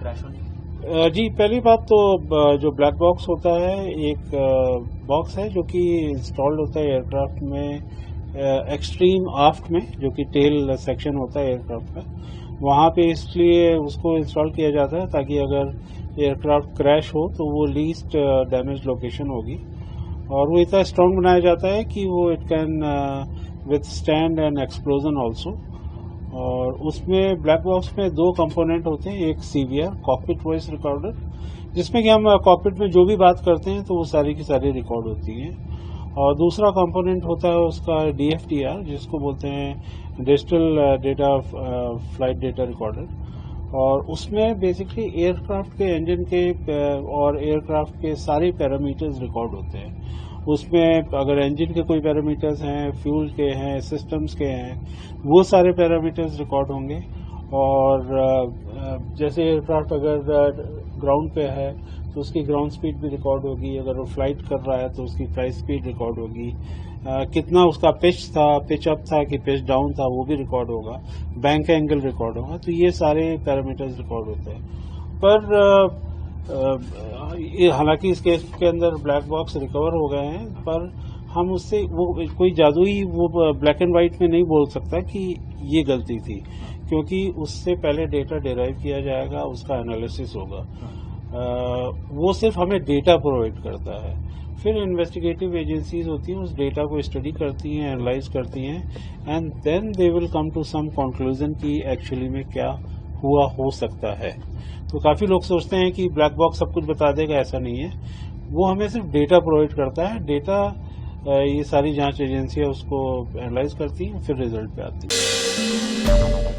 Crash होने की? जी, पहली बात तो जो ब्लैक बॉक्स होता है एक बॉक्स है जो कि इंस्टॉल्ड होता है एयरक्राफ्ट में एक्सट्रीम आफ्ट में, जो कि टेल सेक्शन होता है एयरक्राफ्ट का, वहाँ पे इसलिए उसको इंस्टॉल किया जाता है ताकि अगर एयरक्राफ्ट क्रैश हो तो वो लीस्ट डैमेज लोकेशन होगी, और वो इतना स्ट्रॉन्ग बनाया जाता है कि वो it can withstand N explosion also. और उसमें ब्लैक बॉक्स में दो कंपोनेंट होते हैं, एक सीवीआर कॉकपिट वॉइस रिकॉर्डर, जिसमें कि हम कॉकपिट में जो भी बात करते हैं तो वो सारी की सारी रिकॉर्ड होती हैं, और दूसरा कंपोनेंट होता है उसका डीएफटीआर, जिसको बोलते हैं digital data flight data recorder, और उसमें बेसिकली एयरक्राफ्ट के इंजन के और एयरक्राफ्ट के सारे पैरामीटर्स रिकॉर्ड होते हैं। उसमें अगर इंजन के कोई पैरामीटर्स हैं, फ्यूल के हैं, सिस्टम्स के हैं, वो सारे पैरामीटर्स रिकॉर्ड होंगे। और जैसे एयरक्राफ्ट अगर ग्राउंड पे है तो उसकी ग्राउंड स्पीड भी रिकॉर्ड होगी, अगर वो फ्लाइट कर रहा है तो उसकी फ्लाइट स्पीड रिकॉर्ड होगी, कितना उसका पिच था, पिच अप था कि पिच डाउन था, वो भी रिकॉर्ड होगा, बैंक एंगल रिकॉर्ड होगा। तो ये सारे पैरामीटर्स रिकॉर्ड होते हैं। पर हालांकि इस केस के अंदर ब्लैक बॉक्स रिकवर हो गए हैं, पर हम उससे वो कोई जादुई वो ब्लैक एंड व्हाइट में नहीं बोल सकता कि ये गलती थी, क्योंकि उससे पहले डेटा डिराइव किया जाएगा, उसका एनालिसिस होगा। वो सिर्फ हमें डेटा प्रोवाइड करता है, फिर इन्वेस्टिगेटिव एजेंसीज होती हैं, उस डेटा को स्टडी करती हैं, एनालाइज करती हैं, and then they will come to some conclusion कि एक्चुअली में क्या हुआ हो सकता है। तो काफी लोग सोचते हैं कि ब्लैक बॉक्स सब कुछ बता देगा, ऐसा नहीं है। वो हमें सिर्फ डेटा प्रोवाइड करता है, डेटा ये सारी जांच एजेंसियां उसको एनालाइज करती हैं, फिर रिजल्ट पे आती है।